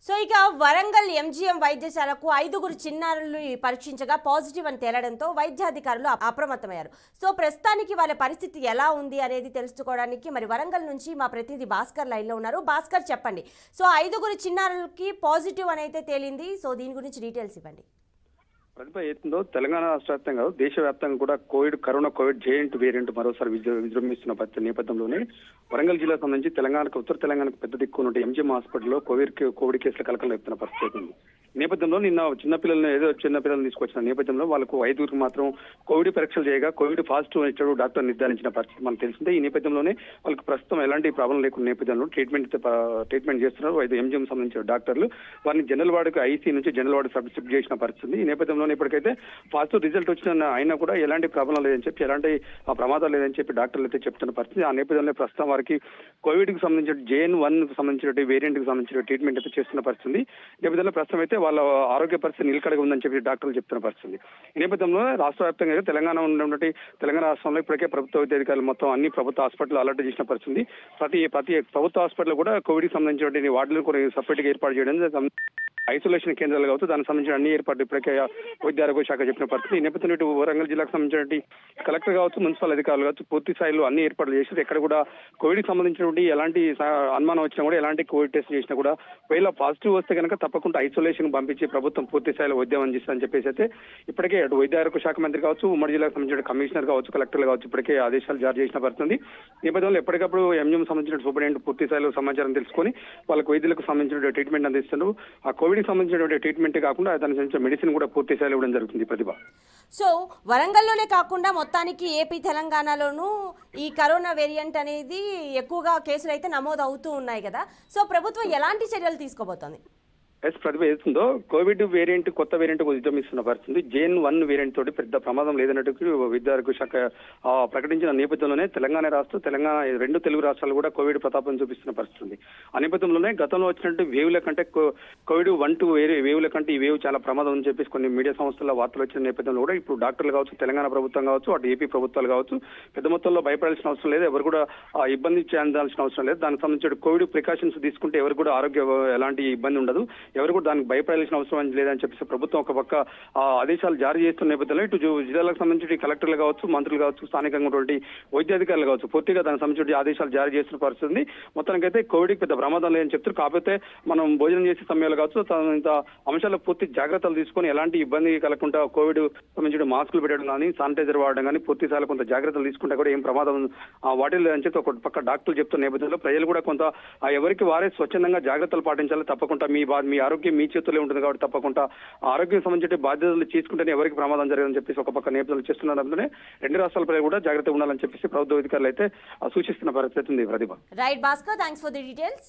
So ఇక Warangal MGM వైద్యశాలకు 5 చిన్నారులు పరీక్షించగా పాజిటివ్ అని తేలడంతో వైద్యాధికారులు అప్రమత్తమయ్యారు. సో ప్రస్తుతానికి వాళ్ళ పరిస్థితి ఎలా ఉంది అనేది తెలుసుకోవడానికి మరి వరంగల్ నుంచి మా ప్రతినిధి భాస్కర్ లైన్లో ఉన్నారు. భాస్కర్ చెప్పండి. సో 5 చిన్నారులకి పాజిటివ్ అని అయితే తేలింది. సో దీని గురించి డీటెయిల్స్ ఇవ్వండి. ప్రతిభ ఏతుందో తెలంగాణ రాష్ట్ర వ్యాప్తంగా దేశవ్యాప్తంగా కూడా కరోనా కోవిడ్ జేఎంట్ వేరియంట్ మరోసారి విజృంభిస్తున్న నేపథ్యంలోనే వరంగల్ జిల్లాకు సంబంధించి తెలంగాణకు ఉత్తర తెలంగాణకు పెద్ద దిక్కు ఉన్న ఎంజీఎం హాస్పిటల్లో కోవిడ్ కేసుల కలకలం చెప్తున్న పరిస్థితి ఉంది. ఈ నేపథ్యంలో నిన్న చిన్నపిల్లలను తీసుకొచ్చిన నేపథ్యంలో వాళ్ళకు 5 మాత్రం కోవిడ్ పరీక్షలు చేయగా కోవిడ్ పాజిటివ్ ఇచ్చాడు డాక్టర్ నిర్ధారించిన పరిస్థితి మనకు తెలిసిందే. ఈ నేపథ్యంలోనే వాళ్ళకి ప్రస్తుతం ఎలాంటి ప్రాబ్లం లేకుండా నేపథ్యంలో ట్రీట్మెంట్ చేస్తున్నారు 5 ఎంజీఎం సంబంధించిన డాక్టర్లు. వారిని జనరల్ వార్డుకు ఐసీ నుంచి జనరల్ వార్డు షిఫ్ట్ చేసిన పరిస్థితి. ఈ నేపథ్యంలో ఇప్పటికైతే పాజిటివ్ రిజల్ట్ వచ్చిన అయినా కూడా ఎలాంటి ప్రాబ్లం లేదని చెప్పి ఎలాంటి ప్రమాదాలు లేదని చెప్పి డాక్టర్లు అయితే చెప్తున్న పరిస్థితి. ఆ నేపథ్యంలో ప్రస్తుతం వారికి కోవిడ్ కు సంబంధించిన JN.1 కు సంబంధించిన వేరియంట్ కు సంబంధించిన ట్రీట్మెంట్ అయితే చేస్తున్న పరిస్థితి. ఈ నేపథ్యంలో ప్రస్తుతం అయితే వాళ్ళ ఆరోగ్య పరిస్థితి నిలకడగా ఉందని చెప్పి డాక్టర్లు చెప్తున్న పరిస్థితి. ఈ నేపథ్యంలో రాష్ట్ర వ్యాప్తంగా తెలంగాణ ఉన్నటువంటి తెలంగాణ రాష్ట్రంలో ఇప్పటికే ప్రభుత్వ వైద్యాధికారులు మొత్తం అన్ని ప్రభుత్వ హాస్పిటల్ అలర్ట్ చేసిన పరిస్థితి. ప్రతి ప్రభుత్వ హాస్పిటల్ కూడా కోవిడ్ కి సంబంధించిన వార్డులను కూడా సపరేట్ గా ఏర్పాటు చేయడం, ఐసోలేషన్ కేంద్రాలు కావచ్చు, దానికి సంబంధించిన అన్ని ఏర్పాట్లు ఇప్పటికే వైద్య ఆరోగ్య శాఖ చెప్పిన పరిస్థితి. ఈ నేపథ్యంలో ఇటు వరంగల్ జిల్లాకు సంబంధించినటువంటి కలెక్టర్ కావచ్చు, మున్సిపల్ అధికారులు కావచ్చు పూర్తి స్థాయిలో అన్ని ఏర్పాట్లు చేసి ఎక్కడ కూడా కోవిడ్ కి సంబంధించినటువంటి ఎలాంటి అనుమానం వచ్చినా కూడా ఎలాంటి కోవిడ్ టెస్ట్ చేసినా కూడా ఒకవేళ పాజిటివ్ వస్తే కనుక తప్పకుండా ఐసోలేషన్ పంపించి ప్రభుత్వం పూర్తి స్థాయిలో వైద్యం అందిస్తుందని చెప్పేసి అయితే ఇప్పటికే అటు వైద్య ఆరోగ్య శాఖ మంత్రి కావచ్చు, ఉమ్మడి జిల్లాకు సంబంధించిన కమిషనర్ కావచ్చు, కలెక్టర్లు కావచ్చు ఇప్పటికే ఆదేశాలు జారీ చేసిన పరిస్థితి. ఈ నేపథ్యంలో ఎప్పటికప్పుడు ఎంజీఎం సంబంధించిన సూపరింటెండెంట్ పూర్తి స్థాయిలో సమాచారం తెలుసుకొని వాళ్ళకు వైద్యులకు సంబంధించిన ట్రీట్మెంట్ అందిస్తున్నారు. ఆ కోవిడ్ కి సంబంధించిన ట్రీట్మెంట్ కాకుండా దానికి సంబంధించిన మెడిసిన్ కూడా పూర్తి స్థాయిలో ఇవ్వడం జరుగుతుంది. ప్రతిభ సో వరంగల్లోనే కాకుండా మొత్తానికి ఏపీ తెలంగాణలోనూ ఈ కరోనా వేరియంట్ అనేది ఎక్కువగా కేసులు అయితే నమోదు అవుతూ ఉన్నాయి కదా. సో ప్రభుత్వం ఎలాంటి చర్యలు తీసుకోబోతోంది? ప్రతిభ ఏస్తుందో కోవిడ్ వేరియంట్ కొత్త వేరియంట్ విజృంభిస్తున్న పరిస్థితి. JN.1 వేరియంట్ తోటి పెద్ద ప్రమాదం లేదన్నట్టు విద్యారోగ్య శాఖ ప్రకటించిన నేపథ్యంలోనే తెలంగాణ 2 తెలుగు రాష్ట్రాలు కూడా కోవిడ్ ప్రతాపం చూపిస్తున్న పరిస్థితి. ఆ నేపథ్యంలోనే గతంలో వచ్చినట్టు వేవుల కంటే కోవిడ్ 1-2 వేవుల కంటే ఈ వేవ్ చాలా ప్రమాదం అని చెప్పేసి కొన్ని మీడియా సంస్థల్లో వార్తలు వచ్చిన నేపథ్యంలో కూడా ఇప్పుడు డాక్టర్లు కావచ్చు, తెలంగాణ ప్రభుత్వం కావచ్చు, అటు ఏపీ ప్రభుత్వాలు కావచ్చు పెద్ద మొత్తంలో భయపడాల్సిన అవసరం లేదు. ఎవరు కూడా ఇబ్బంది చెందాల్సిన అవసరం లేదు. దానికి సంబంధించిన కోవిడ్ ప్రికాషన్స్ తీసుకుంటే ఎవరు కూడా ఆరోగ్య ఎలాంటి ఇబ్బంది ఉండదు, ఎవరు కూడా దానికి భయపడాల్సిన అవసరం లేదని చెప్పేసి ప్రభుత్వం ఒక పక్క ఆదేశాలు జారీ చేస్తున్న నేపథ్యంలో ఇటు జిల్లాలకు సంబంధించి కలెక్టర్లు కావచ్చు, మంత్రులు కావచ్చు, స్థానికంగా ఉన్నటువంటి వైద్యాధికారులు కావచ్చు పూర్తిగా దానికి సంబంధించి ఆదేశాలు జారీ చేస్తున్న పరిస్థితి. మొత్తానికైతే కోవిడ్ పెద్ద ప్రమాదం లేదని చెప్తారు. కాకపోతే మనం భోజనం చేసే సమయాలు కావచ్చు ఇంత అంశాల్లో పూర్తి జాగ్రత్తలు తీసుకొని ఎలాంటి ఇబ్బంది కలగకుండా కోవిడ్ సంబంధించిన మాస్కులు పెట్టడం కానీ, శానిటైజర్ వాడడం కానీ పూర్తి స్థాయిలో కొంత జాగ్రత్తలు తీసుకుంటే కూడా ఏం ప్రమాదం వాటిల్ లేదని చెప్పి ఒక పక్క డాక్టర్లు చెప్తున్న నేపథ్యంలో ప్రజలు కూడా కొంత ఎవరికి వారే స్వచ్ఛందంగా జాగ్రత్తలు పాటించాలి. తప్పకుండా మీ ఆరోగ్యం మీ చేతుల్లో ఉంటుంది కాబట్టి తప్పకుండా ఆరోగ్యం సంబంధించిన బాధ్యతలు తీసుకుంటేనే ఎవరికి ప్రమాదం జరగదని చెప్పేసి ఒక పక్క నేపథ్యాలు చేస్తున్నారంటే 2 రాష్ట్రాల ప్రజలు కూడా జాగ్రత్తగా ఉండాలని చెప్పేసి ప్రభుత్వ అధికారులు అయితే సూచిస్తున్న పరిస్థితి ఉంది. Pratibha right Bhaskar, thanks for the details.